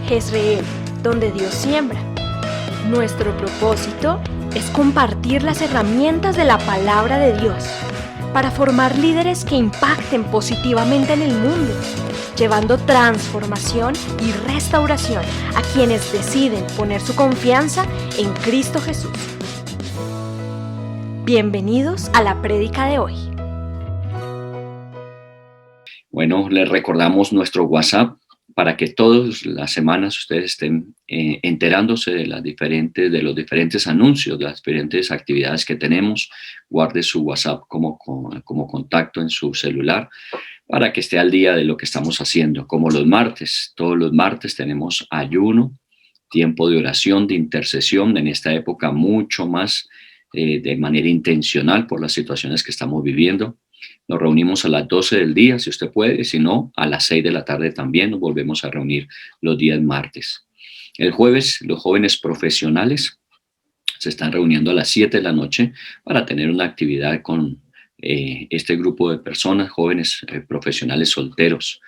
Jezreel, donde Dios siembra. Nuestro propósito es compartir las herramientas de la palabra de Dios para formar líderes que impacten positivamente en el mundo, llevando transformación y restauración a quienes deciden poner su confianza en Cristo Jesús. Bienvenidos a la prédica de hoy. Bueno, les recordamos nuestro WhatsApp para que todas las semanas ustedes estén enterándose de los diferentes anuncios, de las diferentes actividades que tenemos. Guarde su WhatsApp como contacto en su celular para que esté al día de lo que estamos haciendo. Como los martes, todos los martes tenemos ayuno, tiempo de oración, de intercesión, en esta época mucho más de manera intencional por las situaciones que estamos viviendo. Nos reunimos a las 12 del día, si usted puede, si no, a las 6 de la tarde también nos volvemos a reunir los días martes. El jueves, los jóvenes profesionales se están reuniendo a las 7 de la noche para tener una actividad con este grupo de personas, jóvenes profesionales solteros.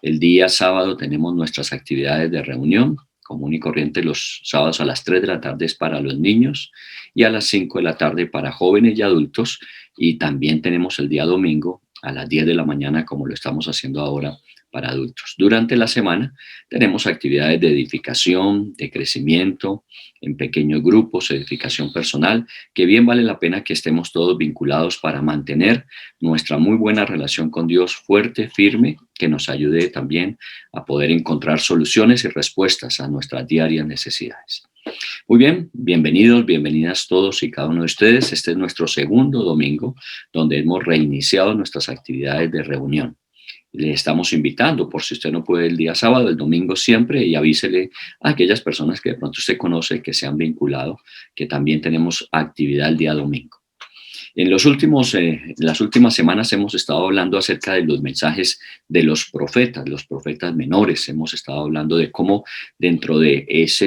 El día sábado tenemos nuestras actividades de reunión, común y corriente los sábados a las 3 de la tarde es para los niños y a las 5 de la tarde para jóvenes y adultos, y también tenemos el día domingo a las 10 de la mañana como lo estamos haciendo ahora para adultos. Durante la semana tenemos actividades de edificación, de crecimiento, en pequeños grupos, edificación personal, que bien vale la pena que estemos todos vinculados para mantener nuestra muy buena relación con Dios fuerte, firme, que nos ayude también a poder encontrar soluciones y respuestas a nuestras diarias necesidades. Muy bien, bienvenidos, bienvenidas todos y cada uno de ustedes. Este es nuestro segundo domingo donde hemos reiniciado nuestras actividades de reunión. Le estamos invitando, por si usted no puede el día sábado, el domingo siempre, y avísele a aquellas personas que de pronto usted conoce que se han vinculado, que también tenemos actividad el día domingo. En las últimas semanas hemos estado hablando acerca de los mensajes de los profetas menores. Hemos estado hablando de cómo dentro de esa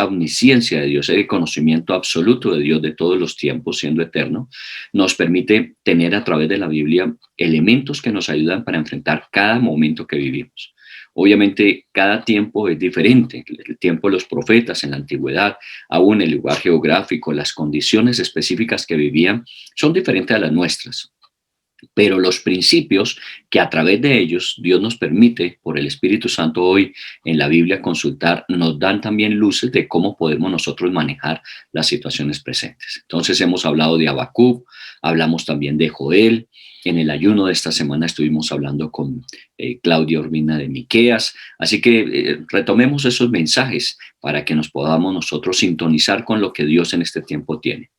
omnisciencia de Dios, ese conocimiento absoluto de Dios de todos los tiempos, siendo eterno, nos permite tener a través de la Biblia elementos que nos ayudan para enfrentar cada momento que vivimos. Obviamente, cada tiempo es diferente. El tiempo de los profetas en la antigüedad, aún el lugar geográfico, las condiciones específicas que vivían, son diferentes a las nuestras. Pero los principios que a través de ellos Dios nos permite, por el Espíritu Santo hoy en la Biblia consultar, nos dan también luces de cómo podemos nosotros manejar las situaciones presentes. Entonces hemos hablado de Habacuc, hablamos también de Joel. En el ayuno de esta semana estuvimos hablando con Claudia Urbina de Miqueas. Así que retomemos esos mensajes para que nos podamos nosotros sintonizar con lo que Dios en este tiempo tiene.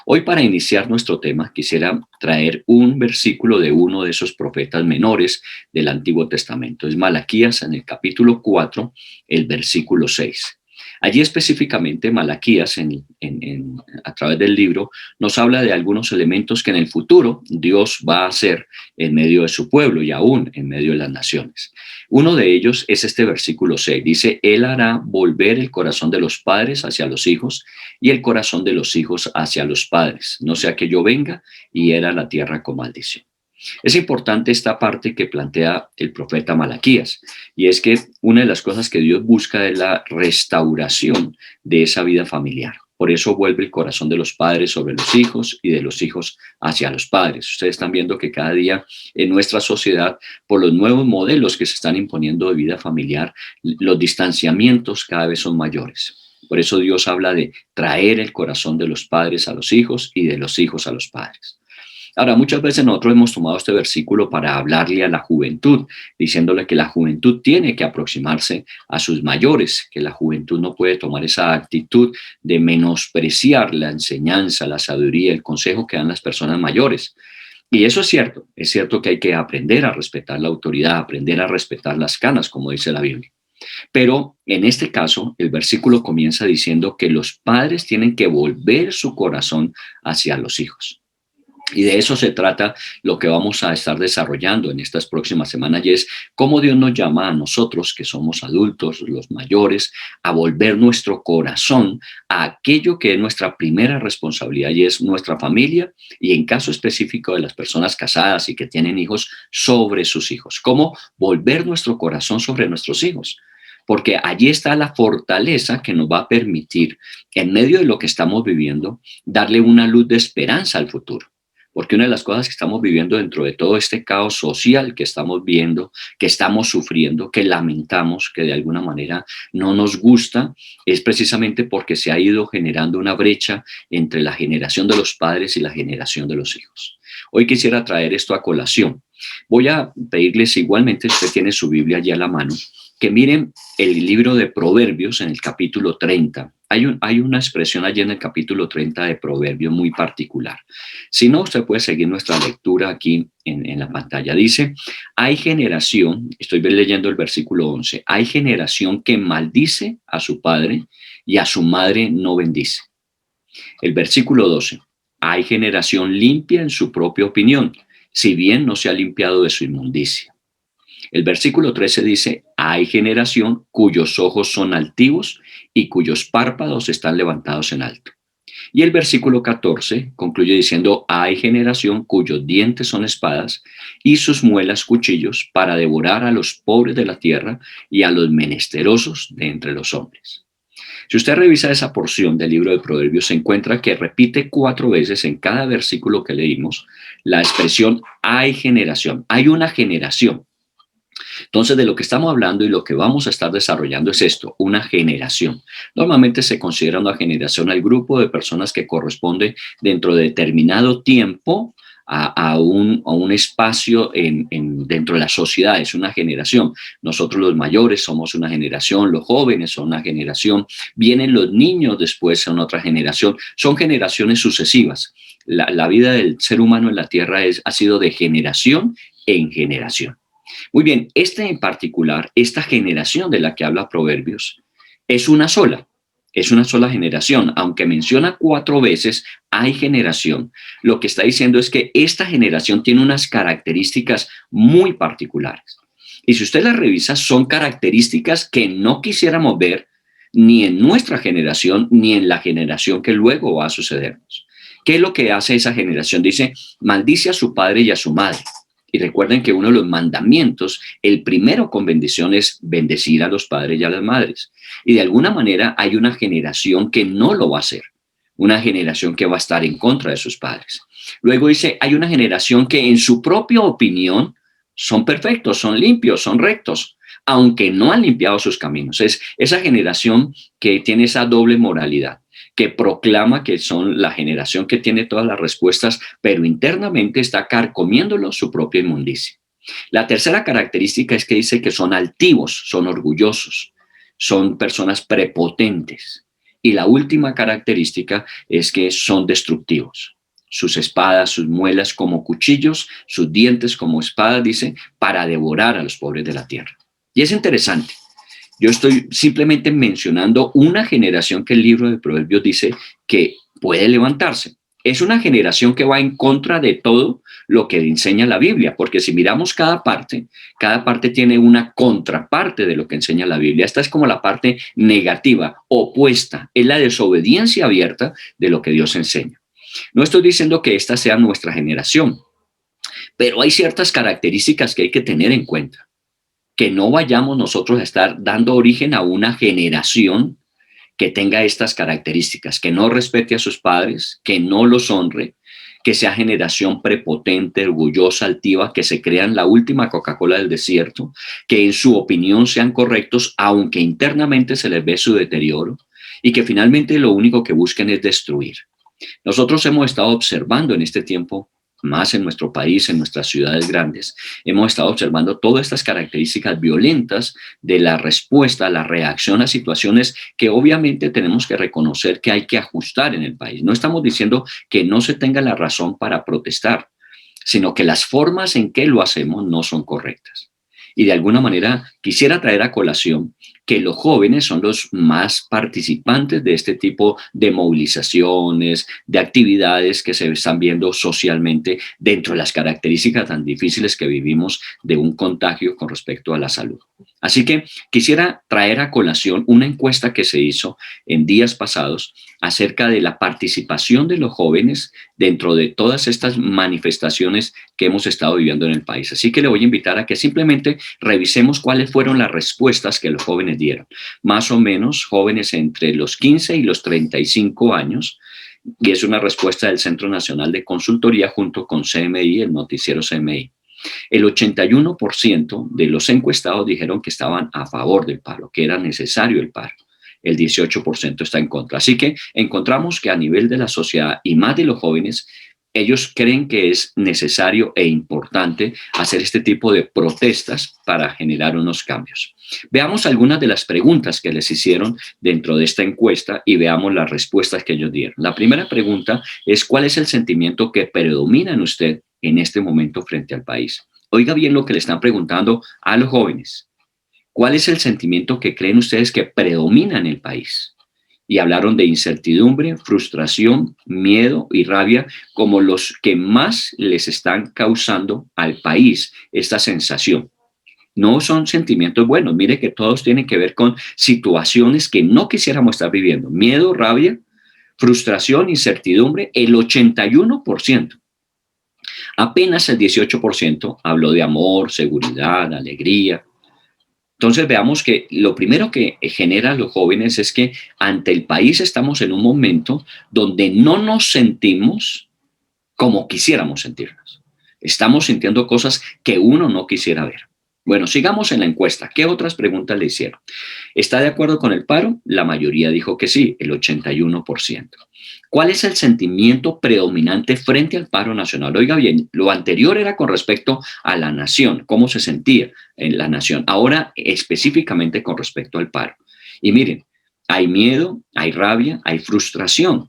Hoy, para iniciar nuestro tema, quisiera traer un versículo de uno de esos profetas menores del Antiguo Testamento. Es Malaquías en el capítulo 4, el versículo 6. Allí específicamente Malaquías, a través del libro, nos habla de algunos elementos que en el futuro Dios va a hacer en medio de su pueblo y aún en medio de las naciones. Uno de ellos es este versículo 6. Dice, Él hará volver el corazón de los padres hacia los hijos y el corazón de los hijos hacia los padres, no sea que yo venga y hiera la tierra con maldición. Es importante esta parte que plantea el profeta Malaquías, y es que una de las cosas que Dios busca es la restauración de esa vida familiar. Por eso vuelve el corazón de los padres sobre los hijos y de los hijos hacia los padres. Ustedes están viendo que cada día en nuestra sociedad, por los nuevos modelos que se están imponiendo de vida familiar, los distanciamientos cada vez son mayores. Por eso Dios habla de traer el corazón de los padres a los hijos y de los hijos a los padres. Ahora, muchas veces nosotros hemos tomado este versículo para hablarle a la juventud, diciéndole que la juventud tiene que aproximarse a sus mayores, que la juventud no puede tomar esa actitud de menospreciar la enseñanza, la sabiduría, el consejo que dan las personas mayores. Y eso es cierto que hay que aprender a respetar la autoridad, aprender a respetar las canas, como dice la Biblia. Pero en este caso, el versículo comienza diciendo que los padres tienen que volver su corazón hacia los hijos. Y de eso se trata lo que vamos a estar desarrollando en estas próximas semanas, y es cómo Dios nos llama a nosotros, que somos adultos, los mayores, a volver nuestro corazón a aquello que es nuestra primera responsabilidad, y es nuestra familia, y en caso específico de las personas casadas y que tienen hijos, sobre sus hijos. Cómo volver nuestro corazón sobre nuestros hijos, porque allí está la fortaleza que nos va a permitir, en medio de lo que estamos viviendo, darle una luz de esperanza al futuro. Porque una de las cosas que estamos viviendo dentro de todo este caos social que estamos viendo, que estamos sufriendo, que lamentamos, que de alguna manera no nos gusta, es precisamente porque se ha ido generando una brecha entre la generación de los padres y la generación de los hijos. Hoy quisiera traer esto a colación. Voy a pedirles igualmente, si usted tiene su Biblia allí a la mano, que miren el libro de Proverbios en el capítulo 30. Hay una expresión allí en el capítulo 30 de Proverbios muy particular. Si no, usted puede seguir nuestra lectura aquí en la pantalla. Dice, hay generación, estoy leyendo el versículo 11, hay generación que maldice a su padre y a su madre no bendice. El versículo 12, hay generación limpia en su propia opinión, si bien no se ha limpiado de su inmundicia. El versículo 13 dice, hay generación cuyos ojos son altivos y cuyos párpados están levantados en alto. Y el versículo 14 concluye diciendo, hay generación cuyos dientes son espadas y sus muelas cuchillos para devorar a los pobres de la tierra y a los menesterosos de entre los hombres. Si usted revisa esa porción del libro de Proverbios, se encuentra que repite 4 veces en cada versículo que leímos la expresión hay generación, hay una generación. Entonces, de lo que estamos hablando y lo que vamos a estar desarrollando es esto, una generación. Normalmente se considera una generación al grupo de personas que corresponde dentro de determinado tiempo a un espacio dentro de la sociedad. Es una generación. Nosotros los mayores somos una generación, los jóvenes son una generación, vienen los niños después, son otra generación. Son generaciones sucesivas. La vida del ser humano en la tierra ha sido de generación en generación. Muy bien, en particular, esta generación de la que habla Proverbios, es una sola generación. Aunque menciona 4 veces, hay generación. Lo que está diciendo es que esta generación tiene unas características muy particulares. Y si usted las revisa, son características que no quisiéramos ver ni en nuestra generación, ni en la generación que luego va a sucedernos. ¿Qué es lo que hace esa generación? Dice, maldice a su padre y a su madre. Y recuerden que uno de los mandamientos, el primero con bendición, es bendecir a los padres y a las madres. Y de alguna manera hay una generación que no lo va a hacer, una generación que va a estar en contra de sus padres. Luego dice, hay una generación que en su propia opinión son perfectos, son limpios, son rectos, aunque no han limpiado sus caminos. Es esa generación que tiene esa doble moralidad, que proclama que son la generación que tiene todas las respuestas, pero internamente está carcomiéndolo su propia inmundicia. La tercera característica es que dice que son altivos, son orgullosos, son personas prepotentes. Y la última característica es que son destructivos. Sus espadas, sus muelas como cuchillos, sus dientes como espadas, dice, para devorar a los pobres de la tierra. Y es interesante. Yo estoy simplemente mencionando una generación que el libro de Proverbios dice que puede levantarse. Es una generación que va en contra de todo lo que enseña la Biblia, porque si miramos cada parte tiene una contraparte de lo que enseña la Biblia. Esta es como la parte negativa, opuesta, es la desobediencia abierta de lo que Dios enseña. No estoy diciendo que esta sea nuestra generación, pero hay ciertas características que hay que tener en cuenta. Que no vayamos nosotros a estar dando origen a una generación que tenga estas características, que no respete a sus padres, que no los honre, que sea generación prepotente, orgullosa, altiva, que se crean la última Coca-Cola del desierto, que en su opinión sean correctos, aunque internamente se les ve su deterioro, y que finalmente lo único que busquen es destruir. Nosotros hemos estado observando en este tiempo, más en nuestro país, en nuestras ciudades grandes, hemos estado observando todas estas características violentas de la respuesta, la reacción a situaciones que obviamente tenemos que reconocer que hay que ajustar en el país. No estamos diciendo que no se tenga la razón para protestar, sino que las formas en que lo hacemos no son correctas. Y de alguna manera quisiera traer a colación que los jóvenes son los más participantes de este tipo de movilizaciones, de actividades que se están viendo socialmente dentro de las características tan difíciles que vivimos de un contagio con respecto a la salud. Así que quisiera traer a colación una encuesta que se hizo en días pasados acerca de la participación de los jóvenes dentro de todas estas manifestaciones que hemos estado viviendo en el país. Así que le voy a invitar a que simplemente revisemos cuáles fueron las respuestas que los jóvenes dieron. Más o menos jóvenes entre los 15 y los 35 años, y es una respuesta del Centro Nacional de Consultoría junto con CMI, el noticiero CMI. El 81% de los encuestados dijeron que estaban a favor del paro, que era necesario el paro. El 18% está en contra. Así que encontramos que a nivel de la sociedad y más de los jóvenes, ellos creen que es necesario e importante hacer este tipo de protestas para generar unos cambios. Veamos algunas de las preguntas que les hicieron dentro de esta encuesta y veamos las respuestas que ellos dieron. La primera pregunta es: ¿cuál es el sentimiento que predomina en usted en este momento frente al país? Oiga bien lo que le están preguntando a los jóvenes. ¿Cuál es el sentimiento que creen ustedes que predomina en el país? Y hablaron de incertidumbre, frustración, miedo y rabia como los que más les están causando al país esta sensación. No son sentimientos buenos. Mire que todos tienen que ver con situaciones que no quisiéramos estar viviendo. Miedo, rabia, frustración, incertidumbre, el 81%. Apenas el 18% habló de amor, seguridad, alegría. Entonces veamos que lo primero que genera a los jóvenes es que ante el país estamos en un momento donde no nos sentimos como quisiéramos sentirnos. Estamos sintiendo cosas que uno no quisiera ver. Bueno, sigamos en la encuesta. ¿Qué otras preguntas le hicieron? ¿Está de acuerdo con el paro? La mayoría dijo que sí, el 81%. ¿Cuál es el sentimiento predominante frente al paro nacional? Oiga bien, lo anterior era con respecto a la nación, cómo se sentía en la nación. Ahora específicamente con respecto al paro. Y miren, hay miedo, hay rabia, hay frustración.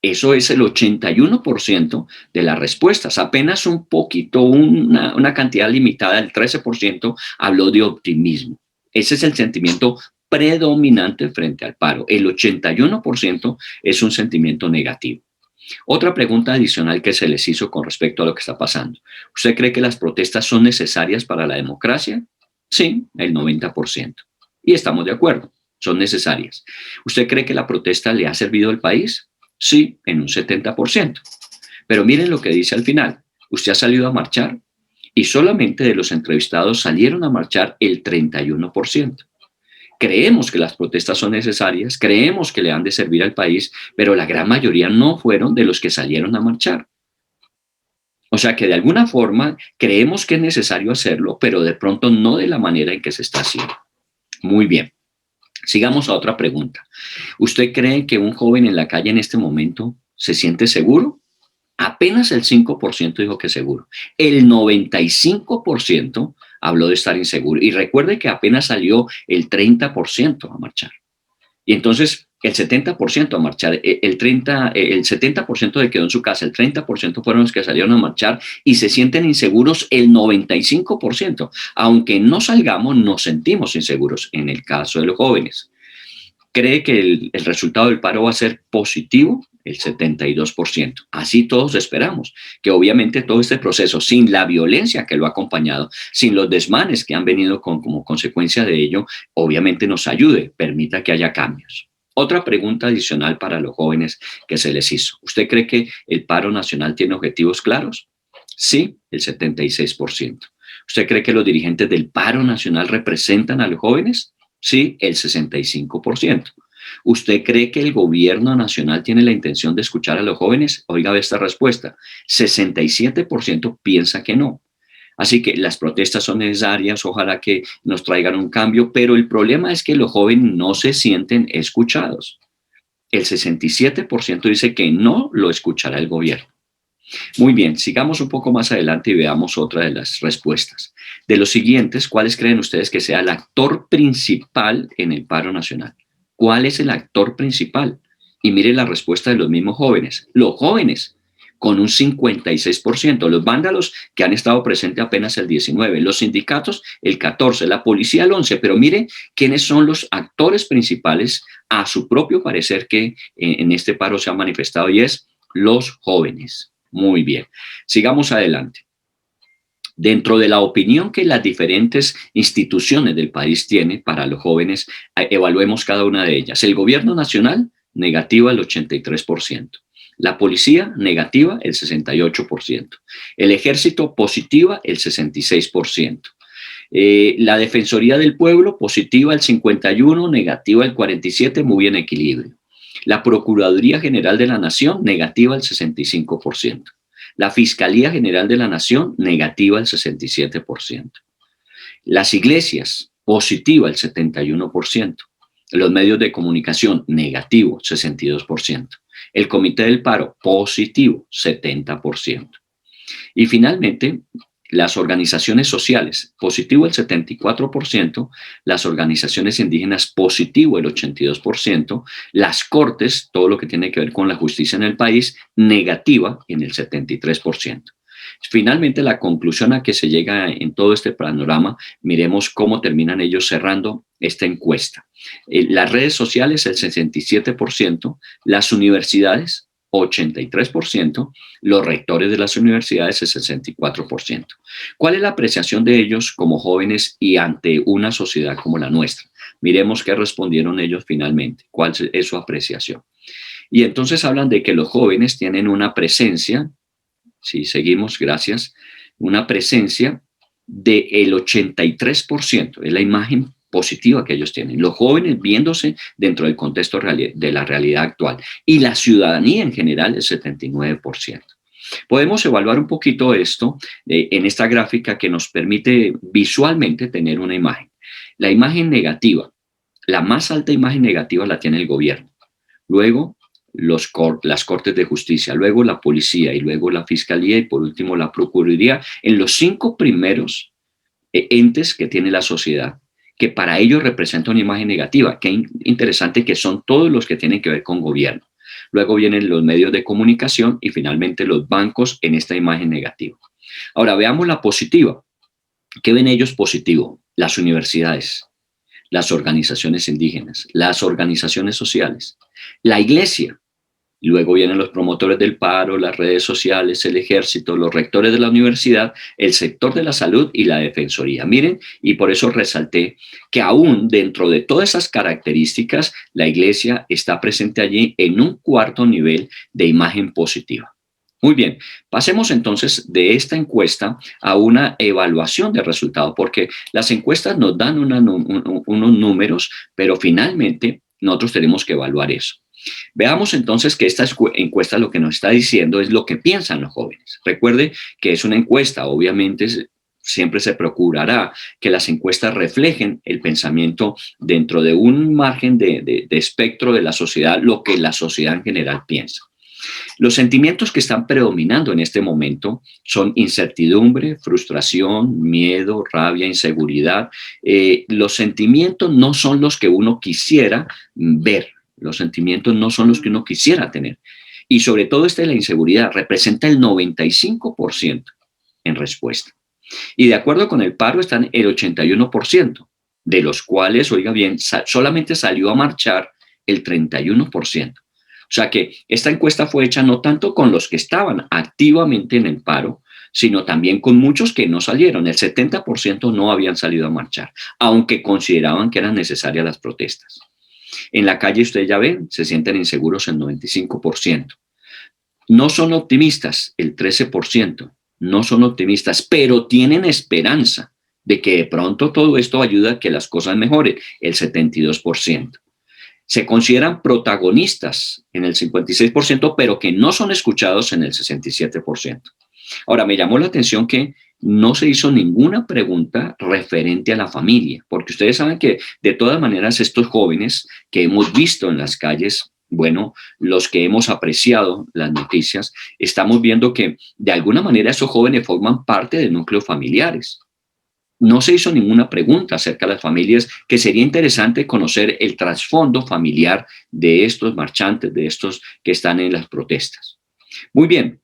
Eso es el 81% de las respuestas. Apenas un poquito, una cantidad limitada, el 13%, habló de optimismo. Ese es el sentimiento predominante frente al paro. El 81% es un sentimiento negativo. Otra pregunta adicional que se les hizo con respecto a lo que está pasando. ¿Usted cree que las protestas son necesarias para la democracia? Sí, el 90%. Y estamos de acuerdo, son necesarias. ¿Usted cree que la protesta le ha servido al país? Sí, en un 70%. Pero miren lo que dice al final. ¿Usted ha salido a marchar? Y solamente de los entrevistados salieron a marchar el 31%. Creemos que las protestas son necesarias, creemos que le han de servir al país, pero la gran mayoría no fueron de los que salieron a marchar. O sea que de alguna forma creemos que es necesario hacerlo, pero de pronto no de la manera en que se está haciendo. Muy bien. Sigamos a otra pregunta. ¿Usted cree que un joven en la calle en este momento se siente seguro? Apenas el 5% dijo que seguro. El 95% habló de estar inseguro. Y recuerde que apenas salió el 30% a marchar. Y entonces el 70% a marchar, el 70% se quedó en su casa, el 30% fueron los que salieron a marchar y se sienten inseguros el 95%. Aunque no salgamos, nos sentimos inseguros en el caso de los jóvenes. ¿Cree que el resultado del paro va a ser positivo? El 72%. Así todos esperamos que obviamente todo este proceso, sin la violencia que lo ha acompañado, sin los desmanes que han venido como consecuencia de ello, obviamente nos ayude, permita que haya cambios. Otra pregunta adicional para los jóvenes que se les hizo. ¿Usted cree que el paro nacional tiene objetivos claros? Sí, el 76%. ¿Usted cree que los dirigentes del paro nacional representan a los jóvenes? Sí, el 65%. ¿Usted cree que el gobierno nacional tiene la intención de escuchar a los jóvenes? Oiga esta respuesta. 67% piensa que no. Así que las protestas son necesarias, ojalá que nos traigan un cambio, pero el problema es que los jóvenes no se sienten escuchados. El 67% dice que no lo escuchará el gobierno. Muy bien, sigamos un poco más adelante y veamos otra de las respuestas. De los siguientes, ¿cuáles creen ustedes que sea el actor principal en el paro nacional? ¿Cuál es el actor principal? Y mire la respuesta de los mismos jóvenes. Los jóvenes con un 56%. Los vándalos que han estado presentes apenas el 19%, los sindicatos el 14%, la policía el 11%, pero mire quiénes son los actores principales a su propio parecer que en este paro se han manifestado y es los jóvenes. Muy bien, sigamos adelante. Dentro de la opinión que las diferentes instituciones del país tienen para los jóvenes, evaluemos cada una de ellas. El gobierno nacional, negativa el 83%. La policía, negativa el 68%. El ejército, positiva el 66%. La Defensoría del Pueblo, positiva el 51%, negativa el 47%, muy en equilibrio. La Procuraduría General de la Nación, negativa el 65%. La Fiscalía General de la Nación, negativa el 67%. Las iglesias, positiva el 71%. Los medios de comunicación, negativo, 62%. El Comité del Paro, positivo, 70%. Y finalmente, las organizaciones sociales, positivo el 74%, las organizaciones indígenas, positivo el 82%, las cortes, todo lo que tiene que ver con la justicia en el país, negativa en el 73%. Finalmente, la conclusión a que se llega en todo este panorama, miremos cómo terminan ellos cerrando esta encuesta. Las redes sociales, el 67%, las universidades, 83%, los rectores de las universidades, el 64%. ¿Cuál es la apreciación de ellos como jóvenes y ante una sociedad como la nuestra? Miremos qué respondieron ellos finalmente, cuál es su apreciación. Y entonces hablan de que los jóvenes tienen una presencia, si seguimos, gracias, una presencia del 83%, es la imagen positiva que ellos tienen. Los jóvenes viéndose dentro del contexto de la realidad actual y la ciudadanía en general el 79%. Podemos evaluar un poquito esto en esta gráfica que nos permite visualmente tener una imagen. La imagen negativa, la más alta imagen negativa la tiene el gobierno. Luego las Cortes de Justicia, luego la policía y luego la Fiscalía y por último la Procuraduría, en los 5 primeros entes que tiene la sociedad, que para ellos representa una imagen negativa. Qué interesante que son todos los que tienen que ver con gobierno. Luego vienen los medios de comunicación y finalmente los bancos en esta imagen negativa. Ahora veamos la positiva. ¿Qué ven ellos positivo? Las universidades, las organizaciones indígenas, las organizaciones sociales, la iglesia. Luego vienen los promotores del paro, las redes sociales, el ejército, los rectores de la universidad, el sector de la salud y la defensoría. Miren, y por eso resalté que aún dentro de todas esas características, la iglesia está presente allí en un cuarto nivel de imagen positiva. Muy bien, pasemos entonces de esta encuesta a una evaluación de resultados, porque las encuestas nos dan unos números, pero finalmente nosotros tenemos que evaluar eso. Veamos entonces que esta encuesta lo que nos está diciendo es lo que piensan los jóvenes. Recuerde que es una encuesta, obviamente siempre se procurará que las encuestas reflejen el pensamiento dentro de un margen de espectro de la sociedad, lo que la sociedad en general piensa. Los sentimientos que están predominando en este momento son incertidumbre, frustración, miedo, rabia, inseguridad. Los sentimientos no son los que uno quisiera ver. Los sentimientos no son los que uno quisiera tener. Y sobre todo la inseguridad representa el 95% en respuesta. Y de acuerdo con el paro están el 81%, de los cuales, oiga bien, solamente salió a marchar el 31%. O sea que esta encuesta fue hecha no tanto con los que estaban activamente en el paro, sino también con muchos que no salieron. El 70% no habían salido a marchar, aunque consideraban que eran necesarias las protestas. En la calle, ustedes ya ven, se sienten inseguros el 95%. No son optimistas, el 13%. No son optimistas, pero tienen esperanza de que de pronto todo esto ayuda a que las cosas mejoren, el 72%. Se consideran protagonistas en el 56%, pero que no son escuchados en el 67%. Ahora, me llamó la atención que no se hizo ninguna pregunta referente a la familia, porque ustedes saben que de todas maneras estos jóvenes que hemos visto en las calles, bueno, los que hemos apreciado las noticias, estamos viendo que de alguna manera esos jóvenes forman parte de núcleos familiares. No se hizo ninguna pregunta acerca de las familias, que sería interesante conocer el trasfondo familiar de estos marchantes, de estos que están en las protestas. Muy bien.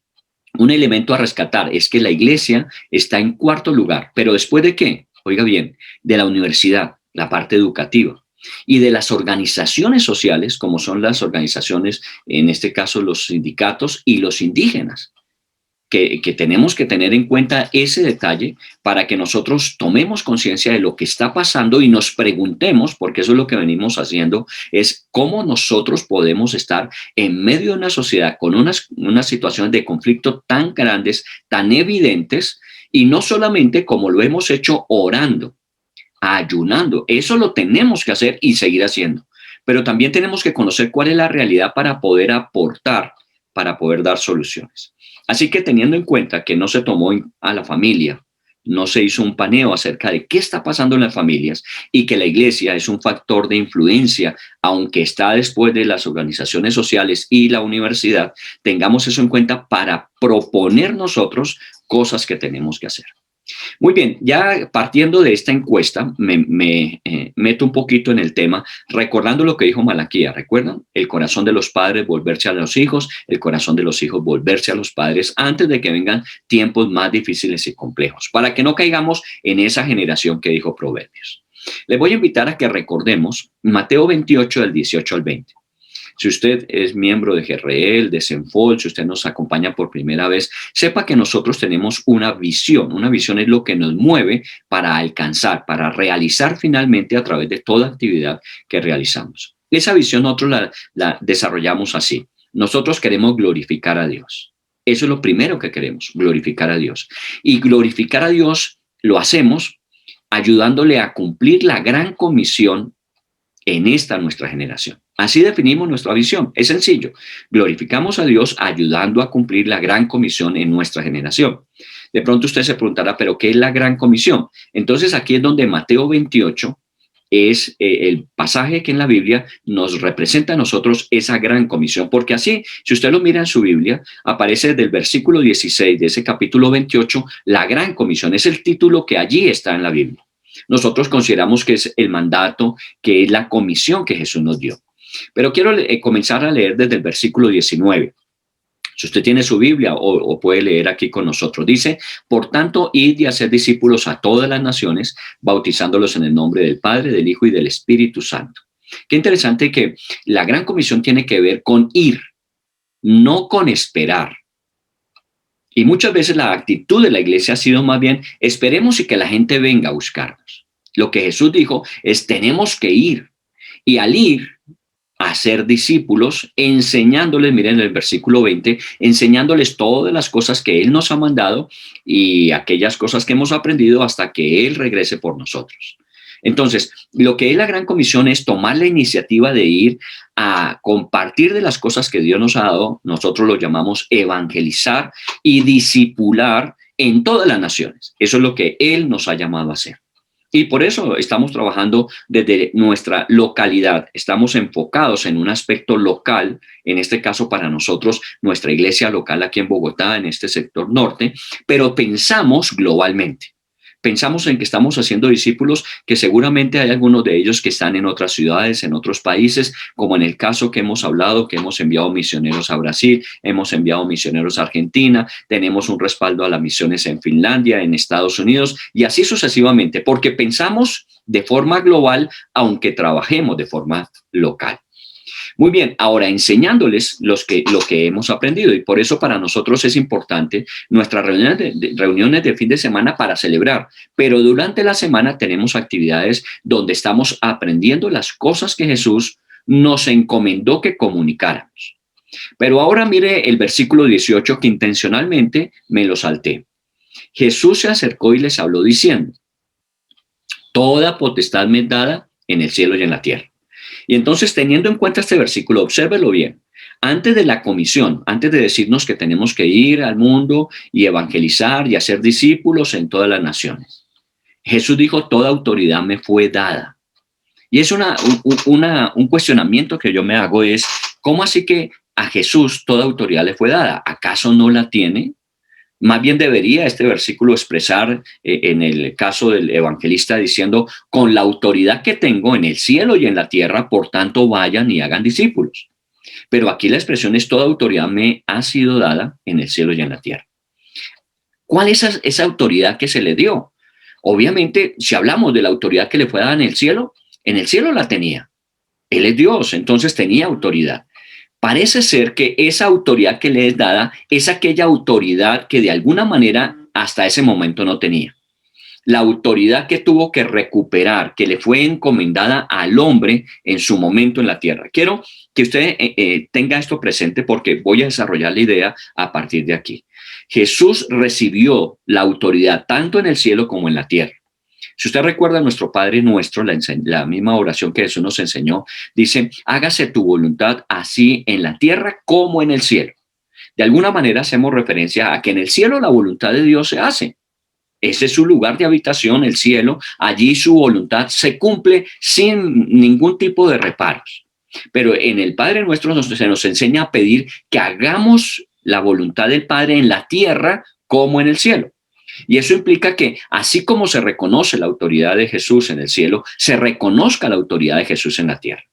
un elemento a rescatar es que la iglesia está en cuarto lugar, pero ¿después de qué? Oiga bien, de la universidad, la parte educativa, y de las organizaciones sociales, como son las organizaciones, en este caso los sindicatos y los indígenas. Que tenemos que tener en cuenta ese detalle para que nosotros tomemos conciencia de lo que está pasando y nos preguntemos, porque eso es lo que venimos haciendo, es cómo nosotros podemos estar en medio de una sociedad con unas situaciones de conflicto tan grandes, tan evidentes, y no solamente como lo hemos hecho orando, ayunando, eso lo tenemos que hacer y seguir haciendo, pero también tenemos que conocer cuál es la realidad para poder aportar, para poder dar soluciones. Así que teniendo en cuenta que no se tomó a la familia, no se hizo un paneo acerca de qué está pasando en las familias y que la iglesia es un factor de influencia, aunque está después de las organizaciones sociales y la universidad, tengamos eso en cuenta para proponer nosotros cosas que tenemos que hacer. Muy bien, ya partiendo de esta encuesta, me meto un poquito en el tema, recordando lo que dijo Malaquía. ¿Recuerdan? El corazón de los padres volverse a los hijos, el corazón de los hijos volverse a los padres antes de que vengan tiempos más difíciles y complejos, para que no caigamos en esa generación que dijo Proverbios. Les voy a invitar a que recordemos Mateo 28 del 18 al 20. Si usted es miembro de GRL, de Senfol, si usted nos acompaña por primera vez, sepa que nosotros tenemos una visión. Una visión es lo que nos mueve para alcanzar, para realizar finalmente a través de toda actividad que realizamos. Esa visión nosotros la desarrollamos así. Nosotros queremos glorificar a Dios. Eso es lo primero que queremos, glorificar a Dios. Y glorificar a Dios lo hacemos ayudándole a cumplir la gran comisión en esta nuestra generación. Así definimos nuestra visión. Es sencillo. Glorificamos a Dios ayudando a cumplir la gran comisión en nuestra generación. De pronto usted se preguntará, ¿pero qué es la gran comisión? Entonces aquí es donde Mateo 28 es el pasaje que en la Biblia nos representa a nosotros esa gran comisión. Porque así, si usted lo mira en su Biblia, aparece desde el versículo 16 de ese capítulo 28, la gran comisión. Es el título que allí está en la Biblia. Nosotros consideramos que es el mandato, que es la comisión que Jesús nos dio. Pero quiero comenzar a leer desde el versículo 19. Si usted tiene su Biblia o puede leer aquí con nosotros, dice, por tanto, id y haced discípulos a todas las naciones, bautizándolos en el nombre del Padre, del Hijo y del Espíritu Santo. Qué interesante que la gran comisión tiene que ver con ir, no con esperar. Y muchas veces la actitud de la iglesia ha sido más bien, esperemos y que la gente venga a buscarnos. Lo que Jesús dijo es, tenemos que ir. Y al ir, a ser discípulos, enseñándoles, miren el versículo 20, enseñándoles todas las cosas que Él nos ha mandado y aquellas cosas que hemos aprendido hasta que Él regrese por nosotros. Entonces, lo que es la gran comisión es tomar la iniciativa de ir a compartir de las cosas que Dios nos ha dado. Nosotros lo llamamos evangelizar y discipular en todas las naciones. Eso es lo que Él nos ha llamado a hacer. Y por eso estamos trabajando desde nuestra localidad. Estamos enfocados en un aspecto local, en este caso para nosotros, nuestra iglesia local aquí en Bogotá, en este sector norte, pero pensamos globalmente. Pensamos en que estamos haciendo discípulos, que seguramente hay algunos de ellos que están en otras ciudades, en otros países, como en el caso que hemos hablado, que hemos enviado misioneros a Brasil, hemos enviado misioneros a Argentina, tenemos un respaldo a las misiones en Finlandia, en Estados Unidos, y así sucesivamente, porque pensamos de forma global, aunque trabajemos de forma local. Muy bien, ahora enseñándoles lo que hemos aprendido, y por eso para nosotros es importante nuestras reuniones de fin de semana para celebrar, pero durante la semana tenemos actividades donde estamos aprendiendo las cosas que Jesús nos encomendó que comunicáramos. Pero ahora mire el versículo 18 que intencionalmente me lo salté. Jesús se acercó y les habló diciendo, toda potestad me es dada en el cielo y en la tierra. Y entonces, teniendo en cuenta este versículo, obsérvelo bien. Antes de la comisión, antes de decirnos que tenemos que ir al mundo y evangelizar y hacer discípulos en todas las naciones, Jesús dijo, toda autoridad me fue dada. Y es un cuestionamiento que yo me hago es, ¿cómo así que a Jesús toda autoridad le fue dada? ¿Acaso no la tiene? Más bien debería este versículo expresar en el caso del evangelista diciendo, con la autoridad que tengo en el cielo y en la tierra, por tanto vayan y hagan discípulos. Pero aquí la expresión es: toda autoridad me ha sido dada en el cielo y en la tierra. ¿Cuál es esa autoridad que se le dio? Obviamente, si hablamos de la autoridad que le fue dada en el cielo la tenía. Él es Dios, entonces tenía autoridad. Parece ser que esa autoridad que le es dada es aquella autoridad que de alguna manera hasta ese momento no tenía. La autoridad que tuvo que recuperar, que le fue encomendada al hombre en su momento en la tierra. Quiero que usted tenga esto presente porque voy a desarrollar la idea a partir de aquí. Jesús recibió la autoridad tanto en el cielo como en la tierra. Si usted recuerda a nuestro Padre Nuestro, la misma oración que Jesús nos enseñó, dice: hágase tu voluntad así en la tierra como en el cielo. De alguna manera hacemos referencia a que en el cielo la voluntad de Dios se hace. Ese es su lugar de habitación, el cielo. Allí su voluntad se cumple sin ningún tipo de reparos. Pero en el Padre Nuestro se nos enseña a pedir que hagamos la voluntad del Padre en la tierra como en el cielo. Y eso implica que así como se reconoce la autoridad de Jesús en el cielo, se reconozca la autoridad de Jesús en la tierra.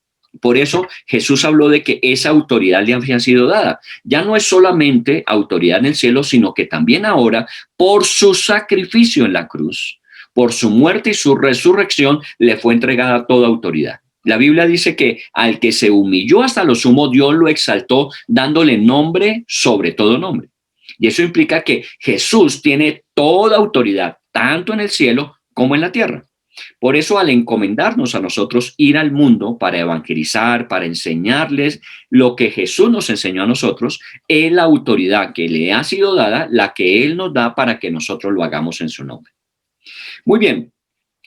Por eso Jesús habló de que esa autoridad le había sido dada. Ya no es solamente autoridad en el cielo, sino que también ahora, por su sacrificio en la cruz, por su muerte y su resurrección, le fue entregada toda autoridad. La Biblia dice que al que se humilló hasta lo sumo, Dios lo exaltó, dándole nombre sobre todo nombre. Y eso implica que Jesús tiene toda autoridad, tanto en el cielo como en la tierra. Por eso, al encomendarnos a nosotros ir al mundo para evangelizar, para enseñarles lo que Jesús nos enseñó a nosotros, es la autoridad que le ha sido dada, la que Él nos da para que nosotros lo hagamos en su nombre. Muy bien.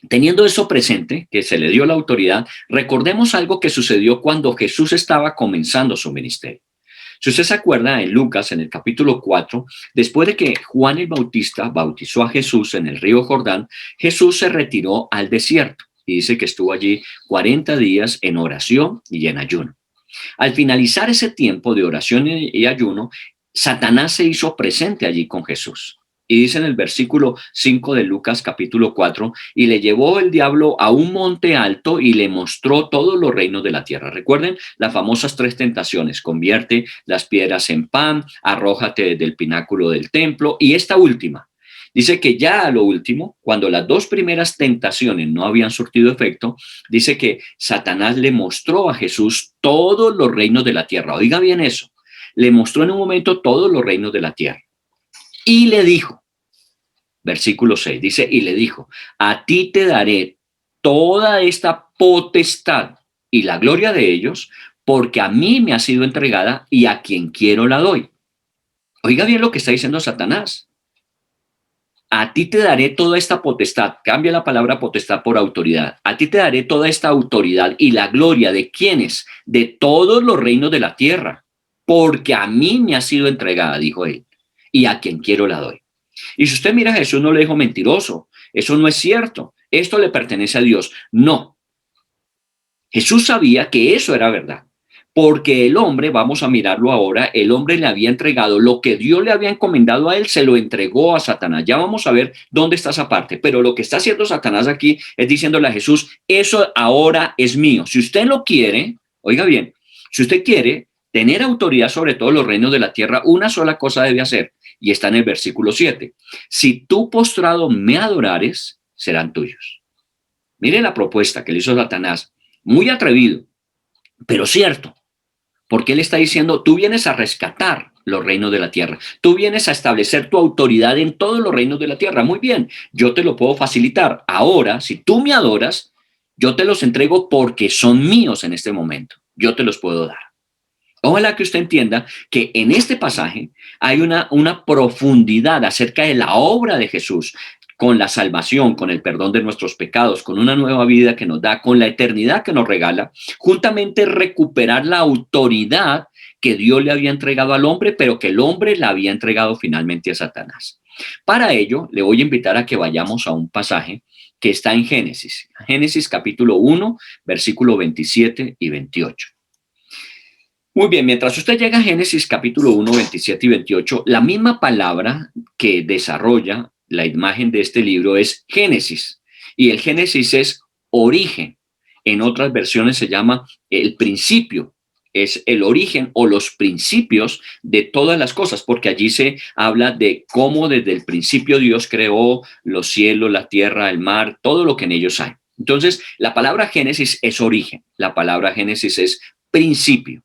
Teniendo eso presente, que se le dio la autoridad, recordemos algo que sucedió cuando Jesús estaba comenzando su ministerio. Si usted se acuerda, en Lucas, en el capítulo 4, después de que Juan el Bautista bautizó a Jesús en el río Jordán, Jesús se retiró al desierto y dice que estuvo allí 40 días en oración y en ayuno. Al finalizar ese tiempo de oración y ayuno, Satanás se hizo presente allí con Jesús. Y dice en el versículo 5 de Lucas capítulo 4, y le llevó el diablo a un monte alto y le mostró todos los reinos de la tierra. Recuerden las famosas 3 tentaciones: convierte las piedras en pan, arrójate del pináculo del templo, y esta última. Dice que ya a lo último, cuando las 2 primeras tentaciones no habían surtido efecto, dice que Satanás le mostró a Jesús todos los reinos de la tierra. Oiga bien eso, le mostró en un momento todos los reinos de la tierra. Y le dijo, versículo 6, dice: y le dijo: a ti te daré toda esta potestad y la gloria de ellos, porque a mí me ha sido entregada y a quien quiero la doy. Oiga bien lo que está diciendo Satanás. A ti te daré toda esta potestad. Cambia la palabra potestad por autoridad. A ti te daré toda esta autoridad y la gloria de ¿quiénes? De todos los reinos de la tierra, porque a mí me ha sido entregada, dijo él, y a quien quiero la doy. Y si usted mira a Jesús, no le dijo mentiroso. Eso no es cierto. Esto le pertenece a Dios. No. Jesús sabía que eso era verdad. Porque el hombre, vamos a mirarlo ahora, el hombre le había entregado lo que Dios le había encomendado a él, se lo entregó a Satanás. Ya vamos a ver dónde está esa parte. Pero lo que está haciendo Satanás aquí es diciéndole a Jesús: eso ahora es mío. Si usted lo quiere, oiga bien, si usted quiere tener autoridad sobre todos los reinos de la tierra, una sola cosa debe hacer. Y está en el versículo 7. Si tú postrado me adorares, serán tuyos. Mire la propuesta que le hizo Satanás. Muy atrevido, pero cierto. Porque él está diciendo: tú vienes a rescatar los reinos de la tierra. Tú vienes a establecer tu autoridad en todos los reinos de la tierra. Muy bien, yo te lo puedo facilitar. Ahora, si tú me adoras, yo te los entrego porque son míos en este momento. Yo te los puedo dar. Ojalá que usted entienda que en este pasaje hay una profundidad acerca de la obra de Jesús, con la salvación, con el perdón de nuestros pecados, con una nueva vida que nos da, con la eternidad que nos regala, juntamente recuperar la autoridad que Dios le había entregado al hombre, pero que el hombre la había entregado finalmente a Satanás. Para ello, le voy a invitar a que vayamos a un pasaje que está en Génesis. Génesis capítulo 1, versículo 27 y 28. Muy bien, mientras usted llega a Génesis capítulo 1, 27 y 28, la misma palabra que desarrolla la imagen de este libro es Génesis. Y el Génesis es origen. En otras versiones se llama el principio. es el origen o los principios de todas las cosas, porque allí se habla de cómo desde el principio Dios creó los cielos, la tierra, el mar, todo lo que en ellos hay. Entonces, la palabra Génesis es origen, la palabra Génesis es principio.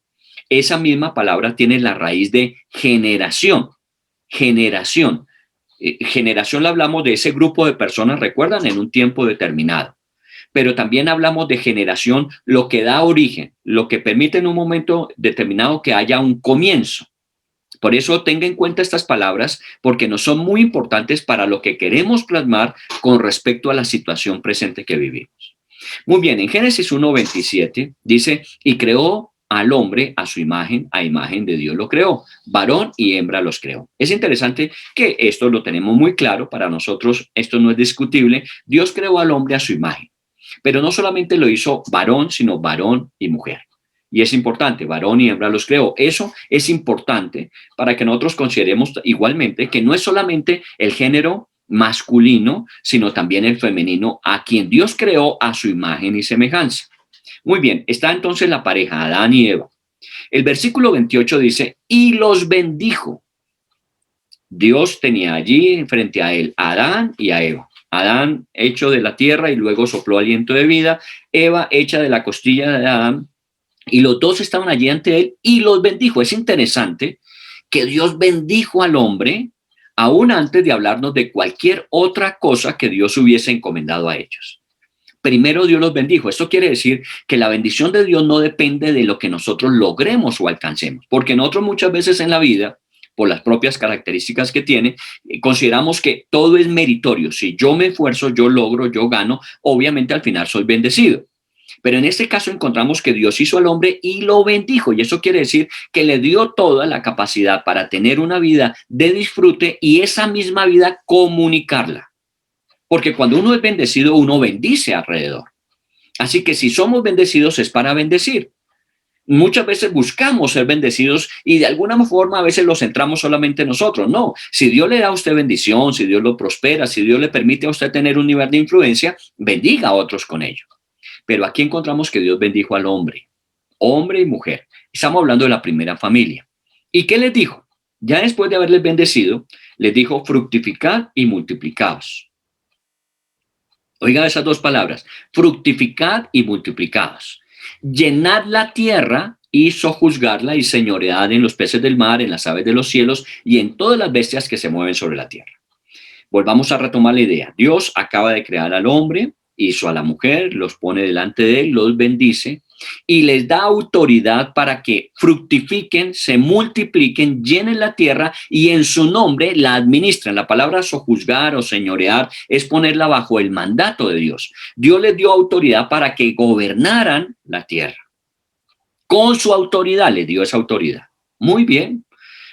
Esa misma palabra tiene la raíz de generación, generación. Generación la hablamos de ese grupo de personas, recuerdan, en un tiempo determinado. Pero también hablamos de generación, lo que da origen, lo que permite en un momento determinado que haya un comienzo. Por eso tenga en cuenta estas palabras, porque nos son muy importantes para lo que queremos plasmar con respecto a la situación presente que vivimos. Muy bien, en Génesis 1:27 dice, y creó al hombre a su imagen, a imagen de Dios lo creó, varón y hembra los creó. Es interesante que esto lo tenemos muy claro, para nosotros esto no es discutible, Dios creó al hombre a su imagen. Pero no solamente lo hizo varón, sino varón y mujer. Y es importante, varón y hembra los creó. Eso es importante para que nosotros consideremos igualmente que no es solamente el género masculino, sino también el femenino, a quien Dios creó a su imagen y semejanza. Muy bien, está entonces la pareja, Adán y Eva. El versículo 28 dice, y los bendijo. Dios tenía allí frente a él a Adán y a Eva. Adán hecho de la tierra y luego sopló aliento de vida, Eva hecha de la costilla de Adán, y los dos estaban allí ante él y los bendijo. Es interesante que Dios bendijo al hombre aún antes de hablarnos de cualquier otra cosa que Dios hubiese encomendado a ellos. Primero Dios los bendijo. Esto quiere decir que la bendición de Dios no depende de lo que nosotros logremos o alcancemos, porque nosotros muchas veces en la vida, por las propias características que tiene, consideramos que todo es meritorio. Si yo me esfuerzo, yo logro, yo gano, obviamente al final soy bendecido. Pero en este caso encontramos que Dios hizo al hombre y lo bendijo. Y eso quiere decir que le dio toda la capacidad para tener una vida de disfrute y esa misma vida comunicarla. Porque cuando uno es bendecido, uno bendice alrededor. Así que si somos bendecidos es para bendecir. Muchas veces buscamos ser bendecidos y de alguna forma a veces lo centramos solamente nosotros. No, si Dios le da a usted bendición, si Dios lo prospera, si Dios le permite a usted tener un nivel de influencia, bendiga a otros con ello. Pero aquí encontramos que Dios bendijo al hombre, hombre y mujer. Estamos hablando de la primera familia. ¿Y qué les dijo? Ya después de haberles bendecido, les dijo fructificad y multiplicaos. Oiga esas dos palabras, fructificad y multiplicaos. Llenad la tierra y sojuzgarla y señoread en los peces del mar, en las aves de los cielos y en todas las bestias que se mueven sobre la tierra. Volvamos a retomar la idea. Dios acaba de crear al hombre, hizo a la mujer, los pone delante de él, los bendice y les da autoridad para que fructifiquen, se multipliquen, llenen la tierra y en su nombre la administren. La palabra sojuzgar o señorear es ponerla bajo el mandato de Dios. Dios les dio autoridad para que gobernaran la tierra. Con su autoridad les dio esa autoridad. Muy bien.